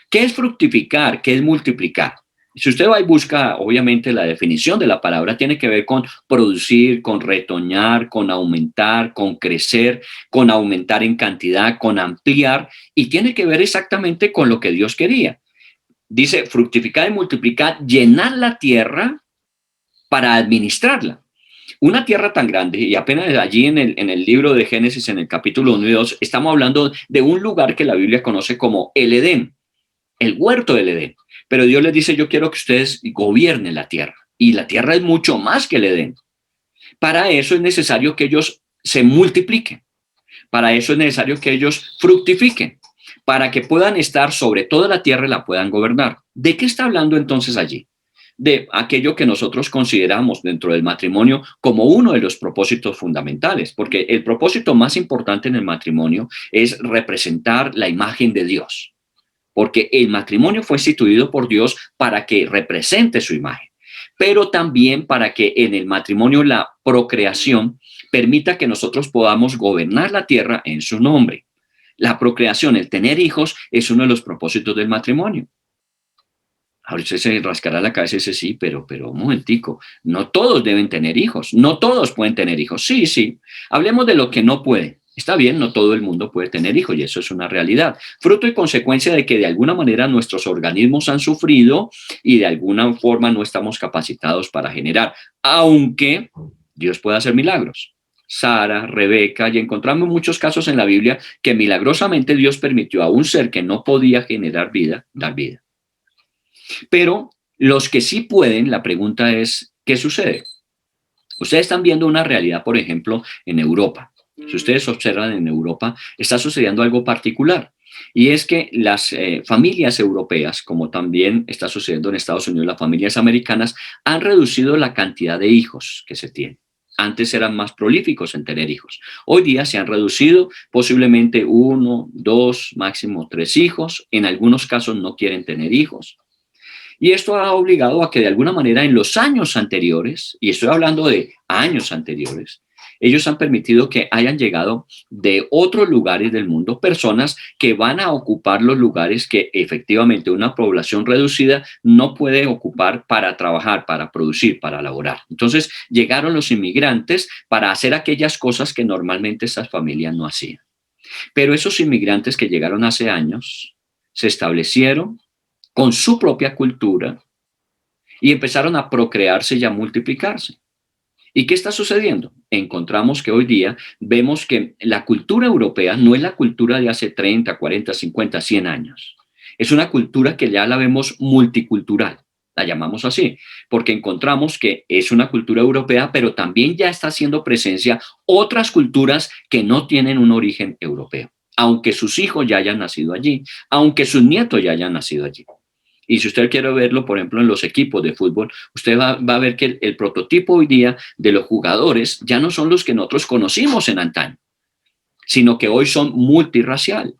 ¿Qué es fructificar? ¿Qué es multiplicar? Si usted va y busca, obviamente la definición de la palabra tiene que ver con producir, con retoñar, con aumentar, con crecer, con aumentar en cantidad, con ampliar, y tiene que ver exactamente con lo que Dios quería. Dice, fructificar y multiplicar, llenar la tierra para administrarla. Una tierra tan grande, y apenas allí en el libro de Génesis, en el capítulo 1 y 2, estamos hablando de un lugar que la Biblia conoce como el Edén, el huerto del Edén. Pero Dios les dice, yo quiero que ustedes gobiernen la tierra. Y la tierra es mucho más que el Edén. Para eso es necesario que ellos se multipliquen. Para eso es necesario que ellos fructifiquen. Para que puedan estar sobre toda la tierra y la puedan gobernar. ¿De qué está hablando entonces allí? De aquello que nosotros consideramos dentro del matrimonio como uno de los propósitos fundamentales. Porque el propósito más importante en el matrimonio es representar la imagen de Dios. Porque el matrimonio fue instituido por Dios para que represente su imagen, pero también para que en el matrimonio la procreación permita que nosotros podamos gobernar la tierra en su nombre. La procreación, el tener hijos, es uno de los propósitos del matrimonio. Ahora usted se rascará la cabeza y dice, sí, pero un momentico, no todos deben tener hijos, no todos pueden tener hijos. Sí, hablemos de lo que no pueden. Está bien, no todo el mundo puede tener hijos y eso es una realidad. Fruto y consecuencia de que de alguna manera nuestros organismos han sufrido y de alguna forma no estamos capacitados para generar, aunque Dios puede hacer milagros. Sara, Rebeca, y encontramos muchos casos en la Biblia que milagrosamente Dios permitió a un ser que no podía generar vida, dar vida. Pero los que sí pueden, la pregunta es, ¿qué sucede? Ustedes están viendo una realidad, por ejemplo, en Europa. Si ustedes observan en Europa, está sucediendo algo particular. Y es que las familias europeas, como también está sucediendo en Estados Unidos, las familias americanas, han reducido la cantidad de hijos que se tienen. Antes eran más prolíficos en tener hijos. Hoy día se han reducido posiblemente 1, 2, máximo 3 hijos. En algunos casos no quieren tener hijos. Y esto ha obligado a que de alguna manera en los años anteriores, y estoy hablando de años anteriores, ellos han permitido que hayan llegado de otros lugares del mundo personas que van a ocupar los lugares que efectivamente una población reducida no puede ocupar para trabajar, para producir, para laborar. Entonces llegaron los inmigrantes para hacer aquellas cosas que normalmente esas familias no hacían. Pero esos inmigrantes que llegaron hace años se establecieron con su propia cultura y empezaron a procrearse y a multiplicarse. ¿Y qué está sucediendo? Encontramos que hoy día vemos que la cultura europea no es la cultura de hace 30, 40, 50, 100 años. Es una cultura que ya la vemos multicultural, la llamamos así, porque encontramos que es una cultura europea, pero también ya está haciendo presencia otras culturas que no tienen un origen europeo, aunque sus hijos ya hayan nacido allí, aunque sus nietos ya hayan nacido allí. Y si usted quiere verlo, por ejemplo, en los equipos de fútbol, usted va a ver que el prototipo hoy día de los jugadores ya no son los que nosotros conocimos en antaño, sino que hoy son multirracial.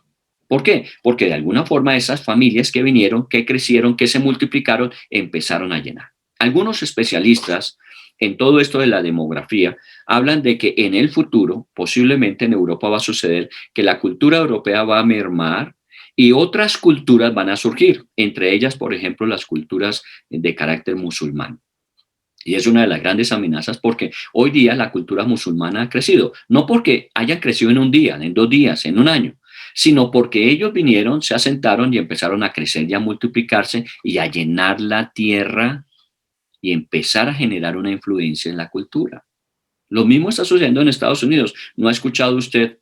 ¿Por qué? Porque de alguna forma esas familias que vinieron, que crecieron, que se multiplicaron, empezaron a llenar. Algunos especialistas en todo esto de la demografía hablan de que en el futuro, posiblemente en Europa va a suceder que la cultura europea va a mermar y otras culturas van a surgir, entre ellas, por ejemplo, las culturas de carácter musulmán. Y es una de las grandes amenazas porque hoy día la cultura musulmana ha crecido, no porque hayan crecido en un día, en 2 días, en un año, sino porque ellos vinieron, se asentaron y empezaron a crecer y a multiplicarse y a llenar la tierra y empezar a generar una influencia en la cultura. Lo mismo está sucediendo en Estados Unidos. ¿No ha escuchado usted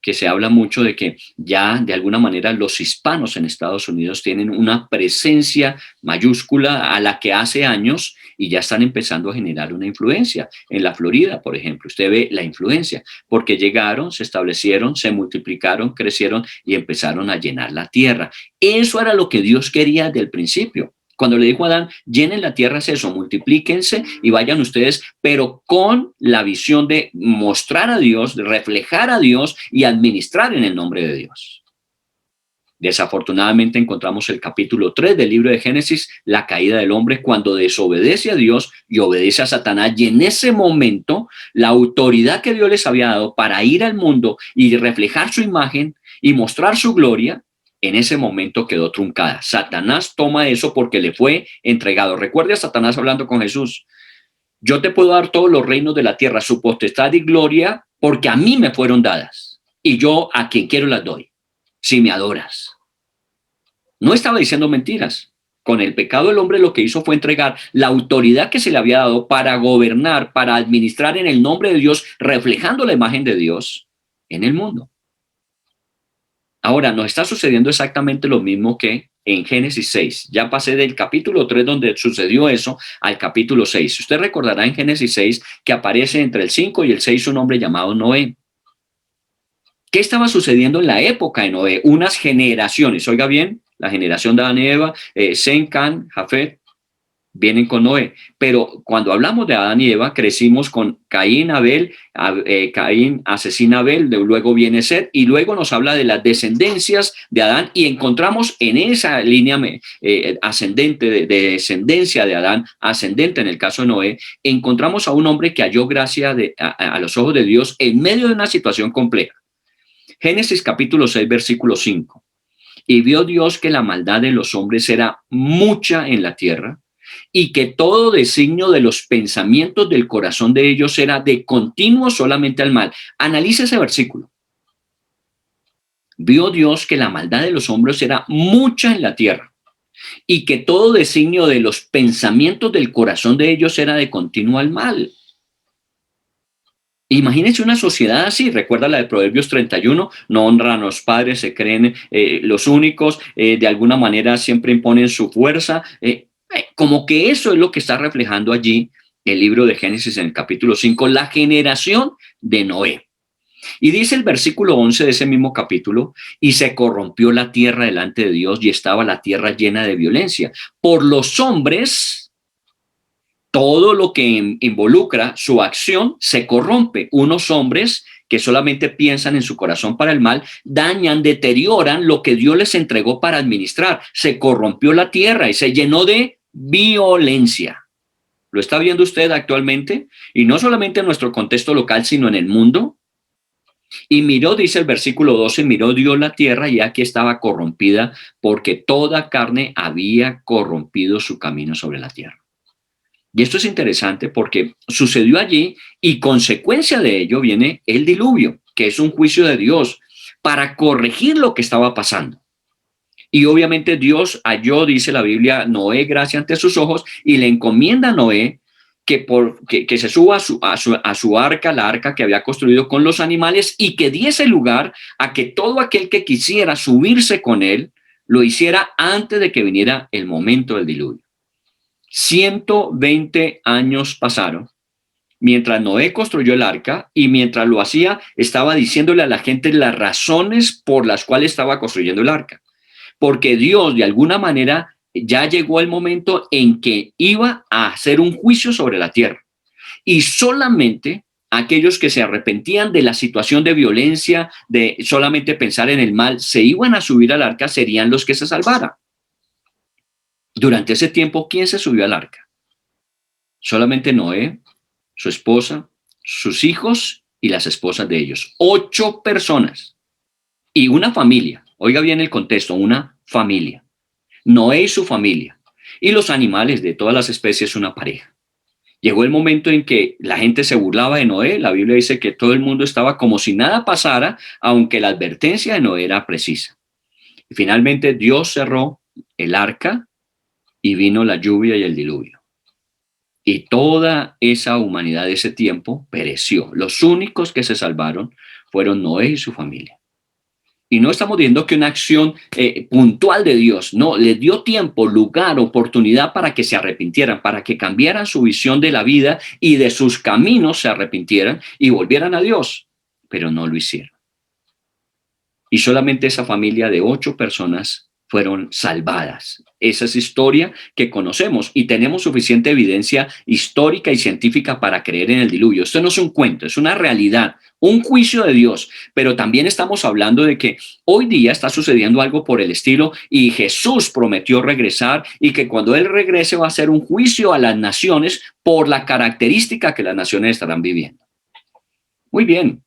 que se habla mucho de que ya de alguna manera los hispanos en Estados Unidos tienen una presencia mayúscula a la que hace años y ya están empezando a generar una influencia? En la Florida, por ejemplo, usted ve la influencia, porque llegaron, se establecieron, se multiplicaron, crecieron y empezaron a llenar la tierra. Eso era lo que Dios quería desde el principio. Cuando le dijo a Adán, llenen la tierra, es eso, multiplíquense y vayan ustedes, pero con la visión de mostrar a Dios, de reflejar a Dios y administrar en el nombre de Dios. Desafortunadamente encontramos el capítulo 3 del libro de Génesis, la caída del hombre, cuando desobedece a Dios y obedece a Satanás. Y en ese momento, la autoridad que Dios les había dado para ir al mundo y reflejar su imagen y mostrar su gloria, en ese momento quedó truncada. Satanás toma eso porque le fue entregado. Recuerde a Satanás hablando con Jesús. Yo te puedo dar todos los reinos de la tierra, su potestad y gloria, porque a mí me fueron dadas. Y yo a quien quiero las doy, si me adoras. No estaba diciendo mentiras. Con el pecado el hombre lo que hizo fue entregar la autoridad que se le había dado para gobernar, para administrar en el nombre de Dios, reflejando la imagen de Dios en el mundo. Ahora, nos está sucediendo exactamente lo mismo que en Génesis 6. Ya pasé del capítulo 3 donde sucedió eso al capítulo 6. Usted recordará en Génesis 6 que aparece entre el 5 y el 6 un hombre llamado Noé. ¿Qué estaba sucediendo en la época de Noé? Unas generaciones, oiga bien, la generación de Adán y Eva, Sem, Can, Jafet, vienen con Noé. Pero cuando hablamos de Adán y Eva, crecimos con Caín, Abel, Caín asesina a Abel, luego viene Set, y luego nos habla de las descendencias de Adán, y encontramos en esa línea ascendente, de descendencia de Adán, ascendente en el caso de Noé, encontramos a un hombre que halló gracia a los ojos de Dios en medio de una situación compleja. Génesis capítulo 6, versículo 5. Y vio Dios que la maldad de los hombres era mucha en la tierra, y que todo designio de los pensamientos del corazón de ellos era de continuo solamente al mal. Analice ese versículo. Vio Dios que la maldad de los hombres era mucha en la tierra y que todo designio de los pensamientos del corazón de ellos era de continuo al mal. Imagínense una sociedad así, recuerda la de Proverbios 31, no honran a los padres, se creen los únicos, de alguna manera siempre imponen su fuerza, como que eso es lo que está reflejando allí el libro de Génesis en el capítulo 5, la generación de Noé. Y dice el versículo 11 de ese mismo capítulo, y se corrompió la tierra delante de Dios y estaba la tierra llena de violencia. Por los hombres, todo lo que involucra su acción se corrompe. Unos hombres que solamente piensan en su corazón para el mal, dañan, deterioran lo que Dios les entregó para administrar. Se corrompió la tierra y se llenó de violencia. ¿Lo está viendo usted actualmente? Y no solamente en nuestro contexto local, sino en el mundo. Y miró, dice el versículo 12, miró Dios la tierra y aquí estaba corrompida porque toda carne había corrompido su camino sobre la tierra. Y esto es interesante porque sucedió allí y consecuencia de ello viene el diluvio, que es un juicio de Dios para corregir lo que estaba pasando. Y obviamente Dios halló, dice la Biblia, Noé gracia ante sus ojos y le encomienda a Noé que se suba a su arca, la arca que había construido con los animales y que diese lugar a que todo aquel que quisiera subirse con él lo hiciera antes de que viniera el momento del diluvio. 120 años pasaron mientras Noé construyó el arca y mientras lo hacía estaba diciéndole a la gente las razones por las cuales estaba construyendo el arca. Porque Dios de alguna manera ya llegó el momento en que iba a hacer un juicio sobre la tierra. Y solamente aquellos que se arrepentían de la situación de violencia, de solamente pensar en el mal, se iban a subir al arca, serían los que se salvaran. Durante ese tiempo, ¿quién se subió al arca? Solamente Noé, su esposa, sus hijos y las esposas de ellos. 8 personas y una familia. Oiga bien el contexto, una familia. Noé y su familia. Y los animales de todas las especies, una pareja. Llegó el momento en que la gente se burlaba de Noé. La Biblia dice que todo el mundo estaba como si nada pasara, aunque la advertencia de Noé era precisa. Y finalmente Dios cerró el arca y vino la lluvia y el diluvio. Y toda esa humanidad de ese tiempo pereció. Los únicos que se salvaron fueron Noé y su familia. Y no estamos diciendo que una acción puntual de Dios, no, les dio tiempo, lugar, oportunidad para que se arrepintieran, para que cambiaran su visión de la vida y de sus caminos se arrepintieran y volvieran a Dios, pero no lo hicieron. Y solamente esa familia de 8 personas fueron salvadas. Esa es historia que conocemos y tenemos suficiente evidencia histórica y científica para creer en el diluvio. Esto no es un cuento, es una realidad, un juicio de Dios, pero también estamos hablando de que hoy día está sucediendo algo por el estilo y Jesús prometió regresar y que cuando Él regrese va a ser un juicio a las naciones por la característica que las naciones estarán viviendo. Muy bien.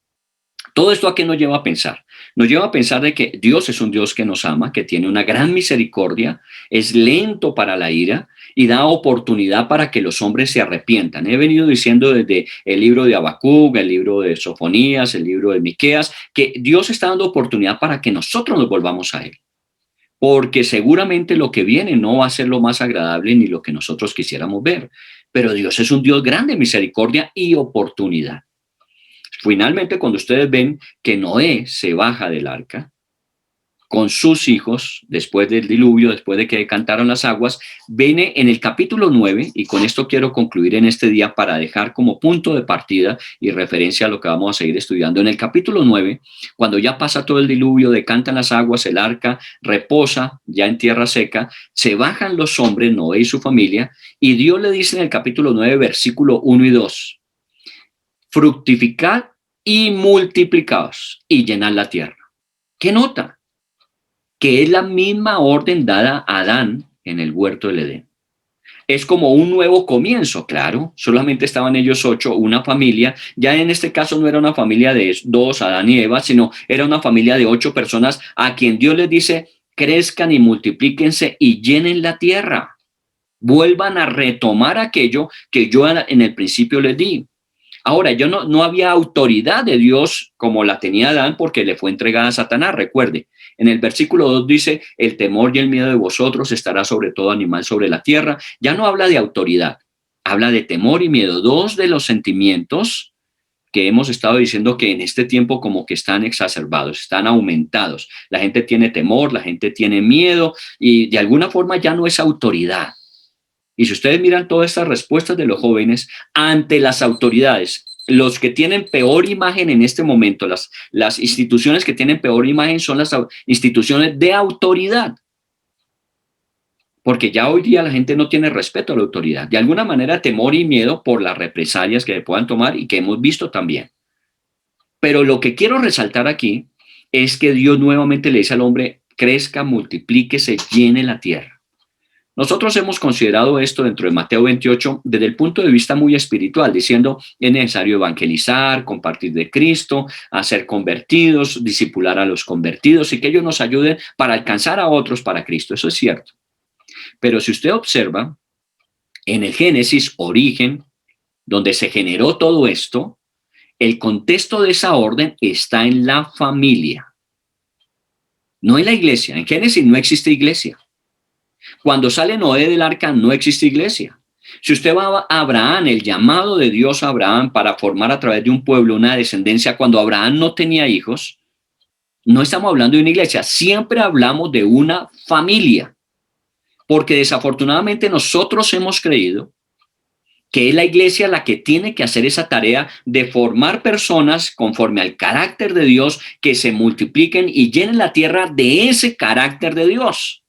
Todo esto a qué nos lleva a pensar. Nos lleva a pensar de que Dios es un Dios que nos ama, que tiene una gran misericordia, es lento para la ira y da oportunidad para que los hombres se arrepientan. He venido diciendo desde el libro de Habacuc, el libro de Sofonías, el libro de Miqueas, que Dios está dando oportunidad para que nosotros nos volvamos a Él. Porque seguramente lo que viene no va a ser lo más agradable ni lo que nosotros quisiéramos ver. Pero Dios es un Dios grande, misericordia y oportunidad. Finalmente, cuando ustedes ven que Noé se baja del arca con sus hijos, después del diluvio, después de que decantaron las aguas, viene en el capítulo 9, y con esto quiero concluir en este día para dejar como punto de partida y referencia a lo que vamos a seguir estudiando. En el capítulo 9, cuando ya pasa todo el diluvio, decantan las aguas, el arca reposa ya en tierra seca, se bajan los hombres, Noé y su familia, y Dios le dice en el capítulo 9, versículo 1 y 2, fructificad y multiplicaos y llenad la tierra. ¿Qué nota? Que es la misma orden dada a Adán en el huerto del Edén. Es como un nuevo comienzo, claro, solamente estaban ellos 8, una familia, ya en este caso no era una familia de 2, Adán y Eva, sino era una familia de 8 personas a quien Dios les dice, crezcan y multiplíquense y llenen la tierra, vuelvan a retomar aquello que yo en el principio les di. Ahora, no había autoridad de Dios como la tenía Adán porque le fue entregada a Satanás. Recuerde, en el versículo 2 dice, el temor y el miedo de vosotros estará sobre todo animal sobre la tierra. Ya no habla de autoridad, habla de temor y miedo. 2 de los sentimientos que hemos estado diciendo que en este tiempo como que están exacerbados, están aumentados. La gente tiene temor, la gente tiene miedo y de alguna forma ya no es autoridad. Y si ustedes miran todas estas respuestas de los jóvenes ante las autoridades, los que tienen peor imagen en este momento, las instituciones que tienen peor imagen son las instituciones de autoridad. Porque ya hoy día la gente no tiene respeto a la autoridad. De alguna manera, temor y miedo por las represalias que puedan tomar y que hemos visto también. Pero lo que quiero resaltar aquí es que Dios nuevamente le dice al hombre, crezca, multiplíquese, llene la tierra. Nosotros hemos considerado esto dentro de Mateo 28 desde el punto de vista muy espiritual, diciendo es necesario evangelizar, compartir de Cristo, hacer convertidos, discipular a los convertidos y que ellos nos ayuden para alcanzar a otros para Cristo. Eso es cierto. Pero si usted observa, en el Génesis, origen, donde se generó todo esto, el contexto de esa orden está en la familia, no en la iglesia. En Génesis no existe iglesia. Cuando sale Noé del arca no existe iglesia. Si usted va a Abraham, el llamado de Dios a Abraham para formar a través de un pueblo una descendencia, cuando Abraham no tenía hijos, no estamos hablando de una iglesia, siempre hablamos de una familia. Porque desafortunadamente nosotros hemos creído que es la iglesia la que tiene que hacer esa tarea de formar personas conforme al carácter de Dios que se multipliquen y llenen la tierra de ese carácter de Dios.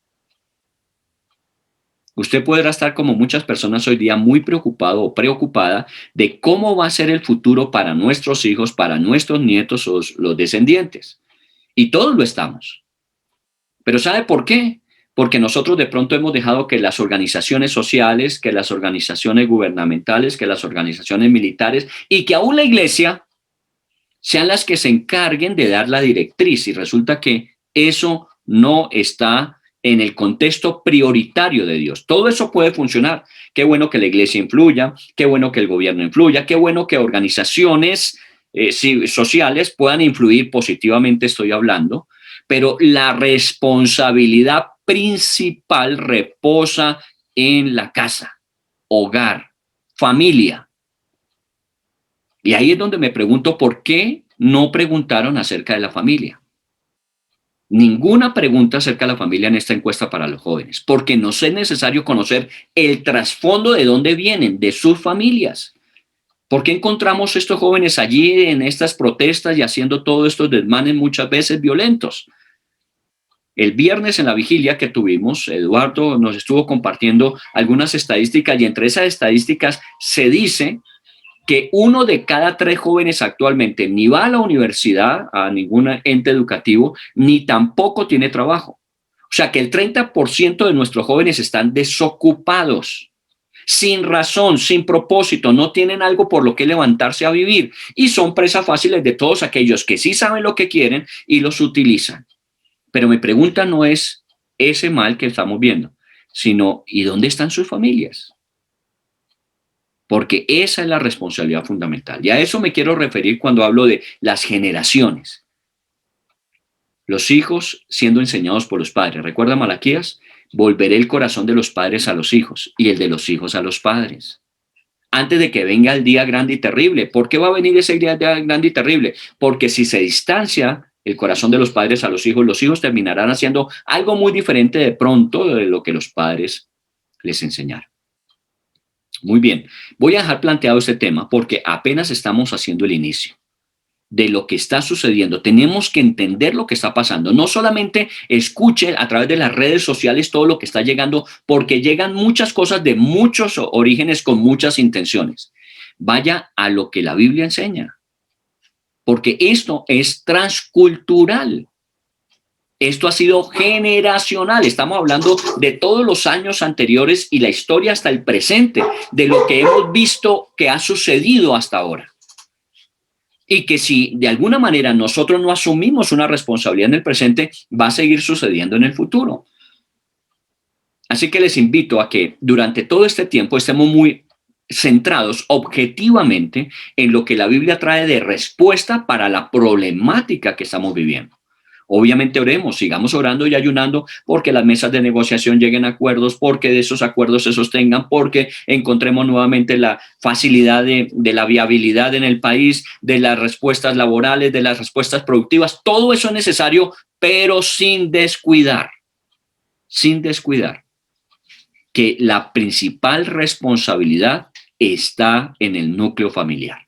Usted podrá estar como muchas personas hoy día muy preocupado o preocupada de cómo va a ser el futuro para nuestros hijos, para nuestros nietos o los descendientes. Y todos lo estamos. Pero ¿sabe por qué? Porque nosotros de pronto hemos dejado que las organizaciones sociales, que las organizaciones gubernamentales, que las organizaciones militares y que aún la iglesia sean las que se encarguen de dar la directriz. Y resulta que eso no está en el contexto prioritario de Dios. Todo eso puede funcionar. Qué bueno que la iglesia influya, qué bueno que el gobierno influya, qué bueno que organizaciones sociales puedan influir positivamente, estoy hablando, pero la responsabilidad principal reposa en la casa, hogar, familia. Y ahí es donde me pregunto por qué no preguntaron acerca de la familia. Ninguna pregunta acerca de la familia en esta encuesta para los jóvenes, porque no es necesario conocer el trasfondo de dónde vienen, de sus familias. ¿Por qué encontramos estos jóvenes allí en estas protestas y haciendo todos estos desmanes muchas veces violentos? El viernes en la vigilia que tuvimos, Eduardo nos estuvo compartiendo algunas estadísticas y entre esas estadísticas se dice que 1 de cada 3 jóvenes actualmente ni va a la universidad, a ningún ente educativo, ni tampoco tiene trabajo. O sea que el 30% de nuestros jóvenes están desocupados, sin razón, sin propósito, no tienen algo por lo que levantarse a vivir y son presas fáciles de todos aquellos que sí saben lo que quieren y los utilizan. Pero mi pregunta no es ese mal que estamos viendo, sino ¿y dónde están sus familias? Porque esa es la responsabilidad fundamental. Y a eso me quiero referir cuando hablo de las generaciones. Los hijos siendo enseñados por los padres. ¿Recuerda Malaquías? Volveré el corazón de los padres a los hijos y el de los hijos a los padres. Antes de que venga el día grande y terrible. ¿Por qué va a venir ese día grande y terrible? Porque si se distancia el corazón de los padres a los hijos terminarán haciendo algo muy diferente de pronto de lo que los padres les enseñaron. Muy bien, voy a dejar planteado este tema porque apenas estamos haciendo el inicio de lo que está sucediendo. Tenemos que entender lo que está pasando. No solamente escuche a través de las redes sociales todo lo que está llegando, porque llegan muchas cosas de muchos orígenes con muchas intenciones. Vaya a lo que la Biblia enseña, porque esto es transcultural. Esto ha sido generacional. Estamos hablando de todos los años anteriores y la historia hasta el presente, de lo que hemos visto que ha sucedido hasta ahora. Y que si de alguna manera nosotros no asumimos una responsabilidad en el presente, va a seguir sucediendo en el futuro. Así que les invito a que durante todo este tiempo estemos muy centrados objetivamente en lo que la Biblia trae de respuesta para la problemática que estamos viviendo. Obviamente oremos, sigamos orando y ayunando porque las mesas de negociación lleguen a acuerdos, porque de esos acuerdos se sostengan, porque encontremos nuevamente la facilidad de la viabilidad en el país, de las respuestas laborales, de las respuestas productivas. Todo eso es necesario, pero sin descuidar que la principal responsabilidad está en el núcleo familiar.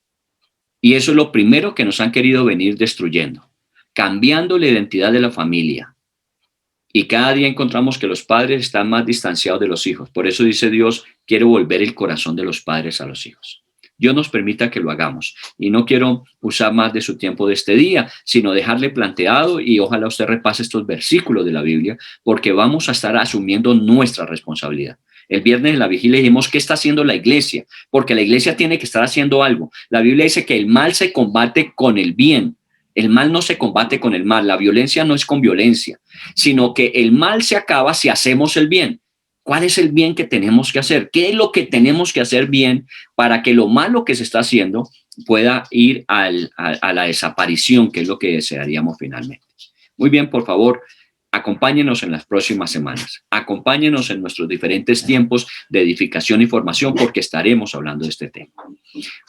Y eso es lo primero que nos han querido venir destruyendo, cambiando la identidad de la familia. Y cada día encontramos que los padres están más distanciados de los hijos. Por eso dice Dios, quiero volver el corazón de los padres a los hijos. Dios nos permita que lo hagamos. Y no quiero usar más de su tiempo de este día, sino dejarle planteado, y ojalá usted repase estos versículos de la Biblia, porque vamos a estar asumiendo nuestra responsabilidad. El viernes en la vigilia dijimos, ¿qué está haciendo la iglesia? Porque la iglesia tiene que estar haciendo algo. La Biblia dice que el mal se combate con el bien. El mal no se combate con el mal. La violencia no es con violencia, sino que el mal se acaba si hacemos el bien. ¿Cuál es el bien que tenemos que hacer? ¿Qué es lo que tenemos que hacer bien para que lo malo que se está haciendo pueda ir a la desaparición, que es lo que desearíamos finalmente? Muy bien, por favor, acompáñenos en las próximas semanas. Acompáñenos en nuestros diferentes tiempos de edificación y formación, porque estaremos hablando de este tema.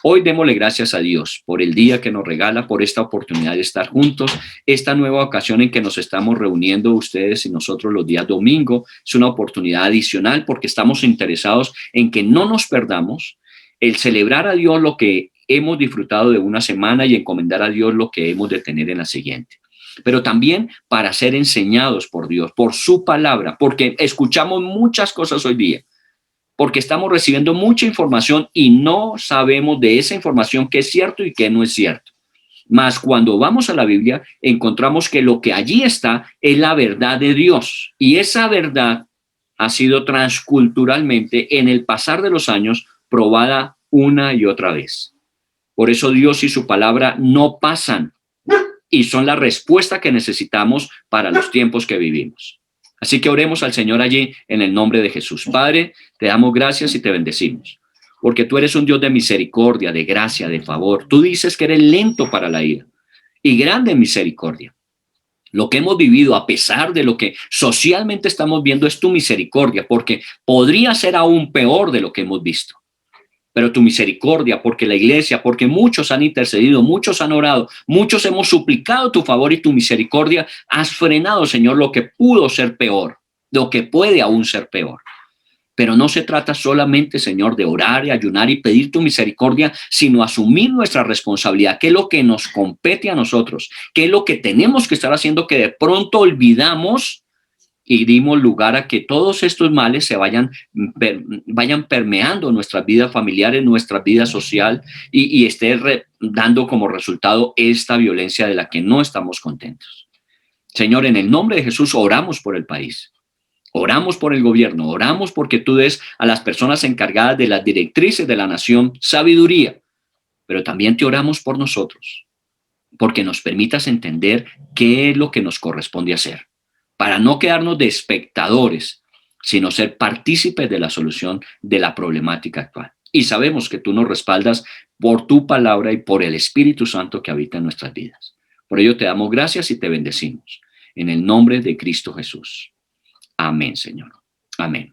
Hoy démosle gracias a Dios por el día que nos regala, por esta oportunidad de estar juntos, esta nueva ocasión en que nos estamos reuniendo ustedes y nosotros los días domingo. Es una oportunidad adicional porque estamos interesados en que no nos perdamos el celebrar a Dios lo que hemos disfrutado de una semana y encomendar a Dios lo que hemos de tener en la siguiente. Pero también para ser enseñados por Dios, por su palabra, porque escuchamos muchas cosas hoy día, porque estamos recibiendo mucha información y no sabemos de esa información qué es cierto y qué no es cierto. Mas cuando vamos a la Biblia, encontramos que lo que allí está es la verdad de Dios. Y esa verdad ha sido transculturalmente, en el pasar de los años, probada una y otra vez. Por eso Dios y su palabra no pasan y son la respuesta que necesitamos para los tiempos que vivimos. Así que oremos al Señor allí en el nombre de Jesús. Padre, te damos gracias y te bendecimos, porque tú eres un Dios de misericordia, de gracia, de favor. Tú dices que eres lento para la ira y grande en misericordia. Lo que hemos vivido, a pesar de lo que socialmente estamos viendo, es tu misericordia, porque podría ser aún peor de lo que hemos visto. Pero tu misericordia, porque la iglesia, porque muchos han intercedido, muchos han orado, muchos hemos suplicado tu favor y tu misericordia, has frenado, Señor, lo que pudo ser peor, lo que puede aún ser peor. Pero no se trata solamente, Señor, de orar y ayunar y pedir tu misericordia, sino asumir nuestra responsabilidad, qué es lo que nos compete a nosotros, qué es lo que tenemos que estar haciendo que de pronto olvidamos y dimos lugar a que todos estos males se vayan permeando nuestras vidas familiares, nuestra vida social y esté dando como resultado esta violencia de la que no estamos contentos. Señor, en el nombre de Jesús oramos por el país, oramos por el gobierno, oramos porque tú des a las personas encargadas de las directrices de la nación sabiduría, pero también te oramos por nosotros, porque nos permitas entender qué es lo que nos corresponde hacer, para no quedarnos de espectadores, sino ser partícipes de la solución de la problemática actual. Y sabemos que tú nos respaldas por tu palabra y por el Espíritu Santo que habita en nuestras vidas. Por ello te damos gracias y te bendecimos. En el nombre de Cristo Jesús. Amén, Señor. Amén.